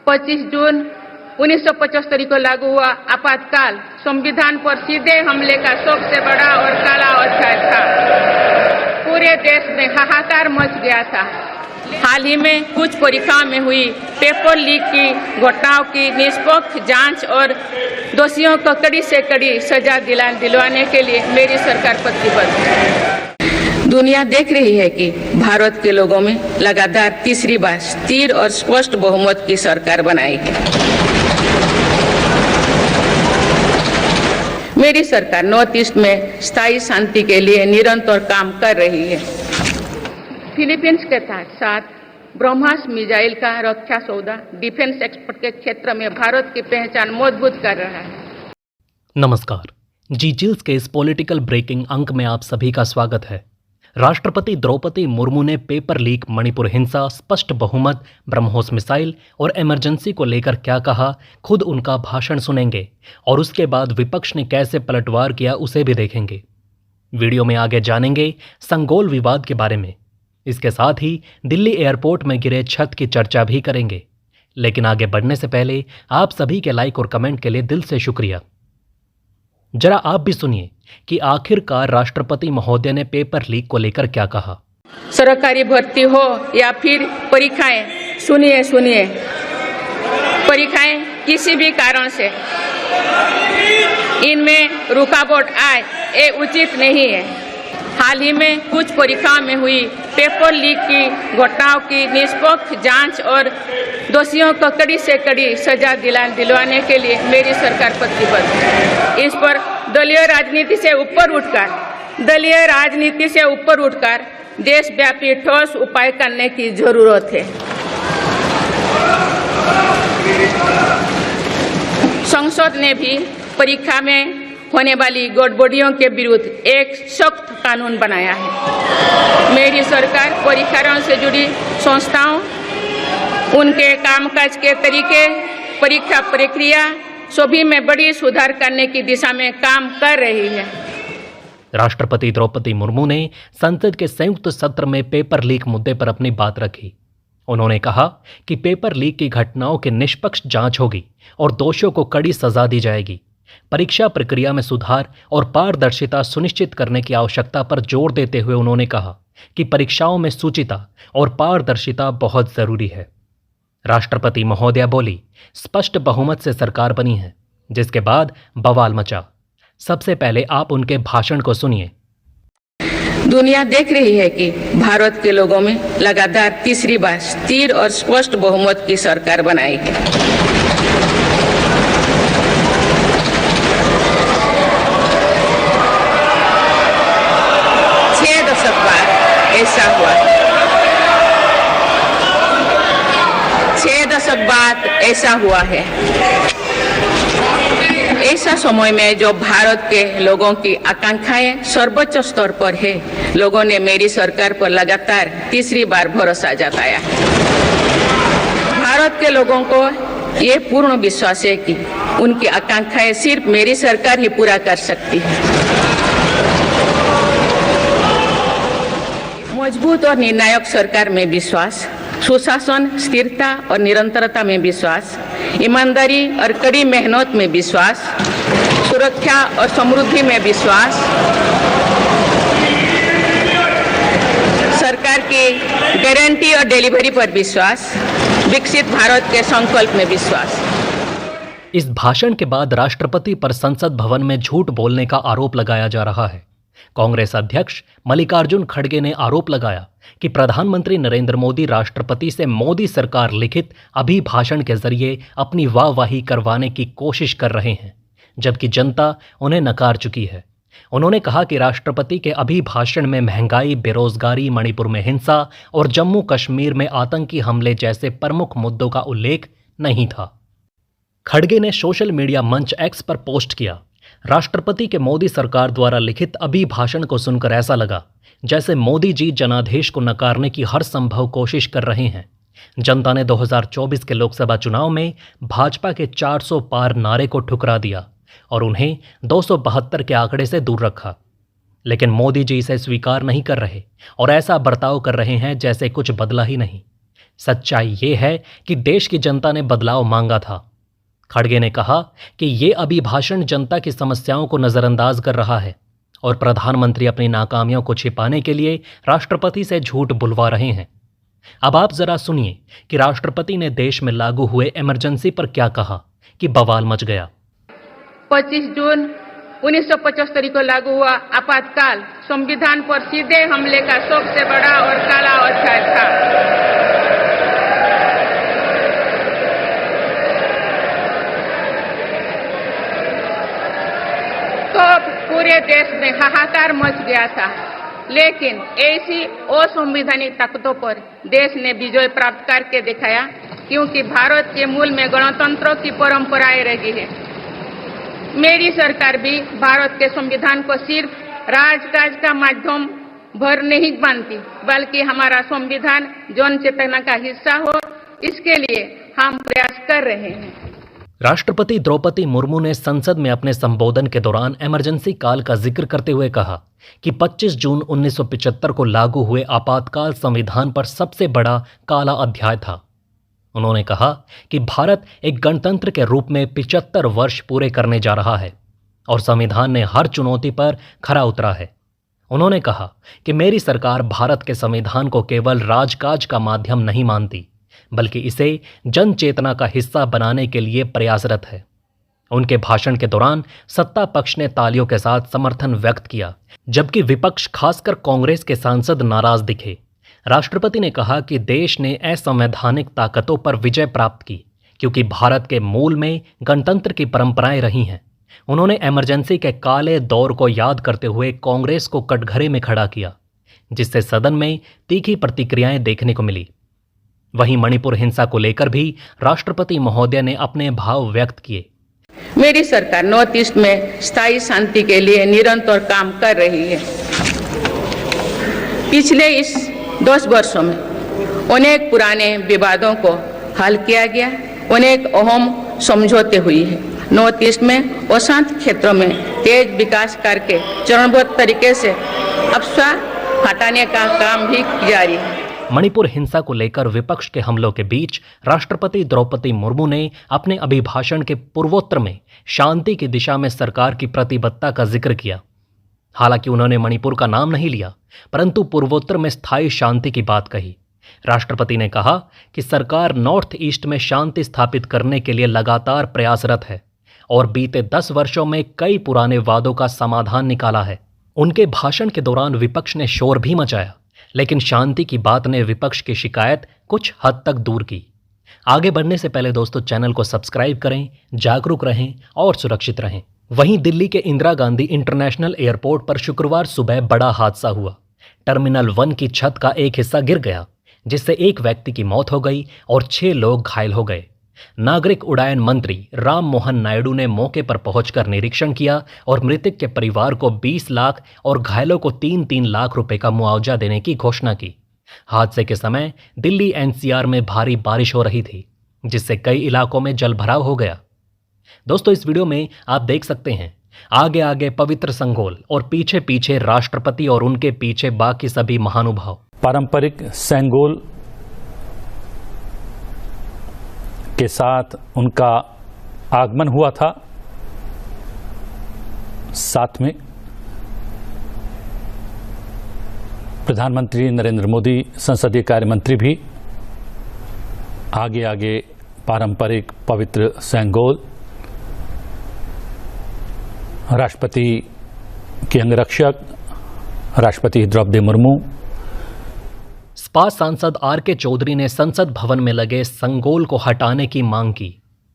25 जून 1975 को लागू हुआ आपातकाल संविधान पर सीधे हमले का सबसे बड़ा और काला अध्याय था। पूरे देश में हाहाकार मच गया था। हाल ही में कुछ परीक्षाओं में हुई पेपर लीक की घटनाओं की निष्पक्ष जांच और दोषियों को कड़ी से कड़ी सजा दिलवाने के लिए मेरी सरकार प्रतिबद्ध है। दुनिया देख रही है कि भारत के लोगों में लगातार तीसरी बार स्थिर और स्पष्ट बहुमत की सरकार बनाई है। मेरी सरकार नॉर्थ ईस्ट में स्थायी शांति के लिए निरंतर काम कर रही है। फिलीपींस के साथ ब्रह्मास मिसाइल का रक्षा सौदा डिफेंस एक्सपोर्ट के क्षेत्र में भारत की पहचान मजबूत कर रहा है। नमस्कार, जी चिल्स के इस पॉलिटिकल ब्रेकिंग अंक में आप सभी का स्वागत है। राष्ट्रपति द्रौपदी मुर्मू ने पेपर लीक, मणिपुर हिंसा, स्पष्ट बहुमत, ब्रह्मोस मिसाइल और इमरजेंसी को लेकर क्या कहा, खुद उनका भाषण सुनेंगे और उसके बाद विपक्ष ने कैसे पलटवार किया उसे भी देखेंगे। वीडियो में आगे जानेंगे संगोल विवाद के बारे में। इसके साथ ही दिल्ली एयरपोर्ट में गिरे छत की चर्चा भी करेंगे। लेकिन आगे बढ़ने से पहले आप सभी के लाइक और कमेंट के लिए दिल से शुक्रिया। जरा आप भी सुनिए कि आखिरकार राष्ट्रपति महोदय ने पेपर लीक को लेकर क्या कहा। सरकारी भर्ती हो या फिर परीक्षाएं, सुनिए परीक्षाएं किसी भी कारण से इनमें रुकावट आए ये उचित नहीं है। हाल ही में कुछ परीक्षाओं में हुई पेपर लीक की घटनाओं की निष्पक्ष जांच और दोषियों को कड़ी से कड़ी सजा दिलवाने के लिए मेरी सरकार प्रतिबद्ध है। इस पर दलीय राजनीति से ऊपर उठकर देशव्यापी ठोस उपाय करने की जरूरत है। संसद ने भी परीक्षा में होने वाली गड़बड़ियों के विरुद्ध एक सख्त कानून बनाया है। मेरी सरकार परीक्षाओं से जुड़ी संस्थाओं, उनके कामकाज के तरीके, परीक्षा प्रक्रिया सभी में बड़ी सुधार करने की दिशा में काम कर रही है। राष्ट्रपति द्रौपदी मुर्मू ने संसद के संयुक्त सत्र में पेपर लीक मुद्दे पर अपनी बात रखी। उन्होंने कहा कि पेपर लीक की घटनाओं की निष्पक्ष जांच होगी और दोषियों को कड़ी सजा दी जाएगी। परीक्षा प्रक्रिया में सुधार और पारदर्शिता सुनिश्चित करने की आवश्यकता पर जोर देते हुए उन्होंने कहा कि परीक्षाओं में शुचिता और पारदर्शिता बहुत जरूरी है। राष्ट्रपति महोदया बोली, स्पष्ट बहुमत से सरकार बनी है, जिसके बाद बवाल मचा। सबसे पहले आप उनके भाषण को सुनिए। दुनिया देख रही है कि भारत के लोगों में लगातार तीसरी बार स्थिर और स्पष्ट बहुमत की सरकार बनाई है। ऐसा हुआ 6 दशक बाद ऐसा हुआ है। ऐसा समय में जो भारत के लोगों की आकांक्षाएं सर्वोच्च स्तर पर है, लोगों ने मेरी सरकार पर लगातार तीसरी बार भरोसा जताया। भारत के लोगों को ये पूर्ण विश्वास है कि उनकी आकांक्षाएं सिर्फ मेरी सरकार ही पूरा कर सकती है। मजबूत और निर्णायक सरकार में विश्वास, सुशासन, स्थिरता और निरंतरता में विश्वास, ईमानदारी और कड़ी मेहनत में विश्वास, सुरक्षा और समृद्धि में विश्वास, सरकार की गारंटी और डिलीवरी पर विश्वास, विकसित भारत के संकल्प में विश्वास। इस भाषण के बाद राष्ट्रपति पर संसद भवन में झूठ बोलने का आरोप लगाया जा रहा है। कांग्रेस अध्यक्ष मल्लिकार्जुन खड़गे ने आरोप लगाया कि प्रधानमंत्री नरेंद्र मोदी राष्ट्रपति से मोदी सरकार लिखित अभिभाषण के जरिए अपनी वाहवाही करवाने की कोशिश कर रहे हैं, जबकि जनता उन्हें नकार चुकी है। उन्होंने कहा कि राष्ट्रपति के अभिभाषण में महंगाई, बेरोजगारी, मणिपुर में हिंसा और जम्मू कश्मीर में आतंकी हमले जैसे प्रमुख मुद्दों का उल्लेख नहीं था। खड़गे ने सोशल मीडिया मंच एक्स पर पोस्ट किया, राष्ट्रपति के मोदी सरकार द्वारा लिखित अभिभाषण को सुनकर ऐसा लगा जैसे मोदी जी जनादेश को नकारने की हर संभव कोशिश कर रहे हैं। जनता ने 2024 के लोकसभा चुनाव में भाजपा के 400 पार नारे को ठुकरा दिया और उन्हें 272 के आंकड़े से दूर रखा। लेकिन मोदी जी इसे स्वीकार नहीं कर रहे और ऐसा बर्ताव कर रहे हैं जैसे कुछ बदला ही नहीं। सच्चाई ये है कि देश की जनता ने बदलाव मांगा था। खड़गे ने कहा कि ये अभिभाषण जनता की समस्याओं को नजरअंदाज कर रहा है और प्रधानमंत्री अपनी नाकामियों को छिपाने के लिए राष्ट्रपति से झूठ बुलवा रहे हैं। अब आप जरा सुनिए कि राष्ट्रपति ने देश में लागू हुए इमरजेंसी पर क्या कहा कि बवाल मच गया। 25 जून 1975 को लागू हुआ आपातकाल संविधान पर सीधे हमले का सबसे बड़ा और काला अध्याय था। तो पूरे देश में हाहाकार मच गया था, लेकिन ऐसी असंवैधानिक ताकतों पर देश ने विजय प्राप्त करके दिखाया, क्योंकि भारत के मूल में गणतंत्र की परंपराएं रही है। मेरी सरकार भी भारत के संविधान को सिर्फ राजकाज का माध्यम भर नहीं मानती, बल्कि हमारा संविधान जन चेतना का हिस्सा हो, इसके लिए हम प्रयास कर रहे हैं। राष्ट्रपति द्रौपदी मुर्मू ने संसद में अपने संबोधन के दौरान इमरजेंसी काल का जिक्र करते हुए कहा कि 25 जून 1975 को लागू हुए आपातकाल संविधान पर सबसे बड़ा काला अध्याय था। उन्होंने कहा कि भारत एक गणतंत्र के रूप में 75 वर्ष पूरे करने जा रहा है और संविधान ने हर चुनौती पर खरा उतरा है। उन्होंने कहा कि मेरी सरकार भारत के संविधान को केवल राजकाज का माध्यम नहीं मानती, बल्कि इसे जन चेतना का हिस्सा बनाने के लिए प्रयासरत है। उनके भाषण के दौरान सत्ता पक्ष ने तालियों के साथ समर्थन व्यक्त किया, जबकि विपक्ष खासकर कांग्रेस के सांसद नाराज दिखे। राष्ट्रपति ने कहा कि देश ने असंवैधानिक ताकतों पर विजय प्राप्त की, क्योंकि भारत के मूल में गणतंत्र की परंपराएं रही हैं। उन्होंने इमरजेंसी के काले दौर को याद करते हुए कांग्रेस को कटघरे में खड़ा किया, जिससे सदन में तीखी प्रतिक्रियाएं देखने को मिली। वहीं मणिपुर हिंसा को लेकर भी राष्ट्रपति महोदय ने अपने भाव व्यक्त किए। मेरी सरकार नॉर्थ ईस्ट में स्थायी शांति के लिए निरंतर काम कर रही है। पिछले इस 10 वर्षों में अनेक पुराने विवादों को हल किया गया, अनेक अहम समझौते हुई है। नॉर्थ ईस्ट में अशांत क्षेत्रों में तेज विकास करके चरणबद्ध तरीके से अफवाह हटाने का काम भी जारी है। मणिपुर हिंसा को लेकर विपक्ष के हमलों के बीच राष्ट्रपति द्रौपदी मुर्मू ने अपने अभिभाषण के पूर्वोत्तर में शांति की दिशा में सरकार की प्रतिबद्धता का जिक्र किया। हालांकि उन्होंने मणिपुर का नाम नहीं लिया, परंतु पूर्वोत्तर में स्थायी शांति की बात कही। राष्ट्रपति ने कहा कि सरकार नॉर्थ ईस्ट में शांति स्थापित करने के लिए लगातार प्रयासरत है और बीते 10 वर्षों में कई पुराने वादों का समाधान निकाला है। उनके भाषण के दौरान विपक्ष ने शोर भी मचाया, लेकिन शांति की बात ने विपक्ष की शिकायत कुछ हद तक दूर की। आगे बढ़ने से पहले दोस्तों चैनल को सब्सक्राइब करें, जागरूक रहें और सुरक्षित रहें। वहीं दिल्ली के इंदिरा गांधी इंटरनेशनल एयरपोर्ट पर शुक्रवार सुबह बड़ा हादसा हुआ। टर्मिनल 1 की छत का एक हिस्सा गिर गया, जिससे एक व्यक्ति की मौत हो गई और 6 लोग घायल हो गए। नागरिक उड्डयन मंत्री राम मोहन नायडू ने मौके पर पहुंचकर निरीक्षण किया और मृतक के परिवार को 20 लाख और घायलों को 3-3 लाख रुपए का मुआवजा देने की घोषणा की। हादसे के समय दिल्ली एनसीआर में भारी बारिश हो रही थी, जिससे कई इलाकों में जलभराव हो गया। दोस्तों इस वीडियो में आप देख सकते हैं आगे आगे पवित्र संगोल और पीछे पीछे राष्ट्रपति और उनके पीछे बाकी सभी महानुभाव। पारंपरिक सेंगोल के साथ उनका आगमन हुआ था। साथ में प्रधानमंत्री नरेंद्र मोदी, संसदीय कार्य मंत्री भी आगे आगे पारंपरिक पवित्र सेंगोल, राष्ट्रपति के अंगरक्षक राष्ट्रपति द्रौपदी मुर्मू। सपा सांसद आर.के. चौधरी ने संसद भवन में लगे संगोल को हटाने की मांग की।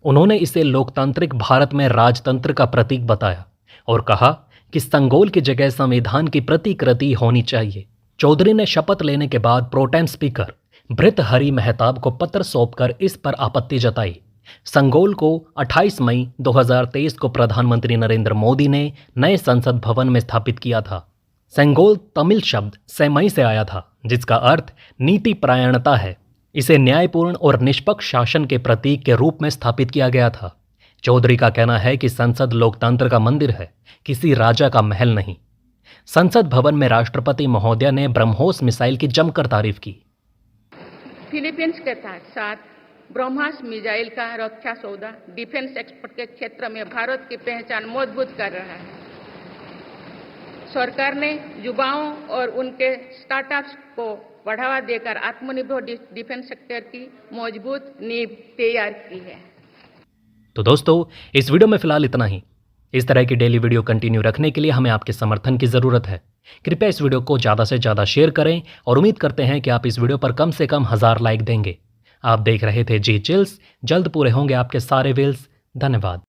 उन्होंने इसे लोकतांत्रिक भारत में राजतंत्र का प्रतीक बताया और कहा कि संगोल की जगह संविधान की प्रतिकृति होनी चाहिए। चौधरी ने शपथ लेने के बाद प्रोटेम स्पीकर भृतहरि मेहताब को पत्र सौंपकर इस पर आपत्ति जताई। संगोल को 28 मई 2023 को प्रधानमंत्री नरेंद्र मोदी ने नए संसद भवन में स्थापित किया था। सेंगोल तमिल शब्द सेमई से आया था, जिसका अर्थ नीति परायणता है। इसे न्यायपूर्ण और निष्पक्ष शासन के प्रतीक के रूप में स्थापित किया गया था। चौधरी का कहना है कि संसद लोकतंत्र का मंदिर है, किसी राजा का महल नहीं। संसद भवन में राष्ट्रपति महोदय ने ब्रह्मोस मिसाइल की जमकर तारीफ की। फिलीपींस के साथ ब्रह्मास मिसाइल का रक्षा सौदा डिफेंस एक्सपोर्ट के क्षेत्र में भारत की पहचान मजबूत कर रहा है। सरकार ने युवाओं और उनके स्टार्टअप्स को बढ़ावा देकर आत्मनिर्भर डिफेंस सेक्टर की मजबूत नींव तैयार की है। तो दोस्तों, इस वीडियो में फिलहाल इतना ही। इस तरह की डेली वीडियो कंटिन्यू रखने के लिए हमें आपके समर्थन की ज़रूरत है। कृपया इस वीडियो को ज़्यादा से ज़्यादा शेयर करें और उम्मीद करते हैं कि आप इस वीडियो पर कम से कम 1000 लाइक देंगे। आप देख रहे थे जी चिल्स। जल्द पूरे होंगे आपके सारे विल्स। धन्यवाद।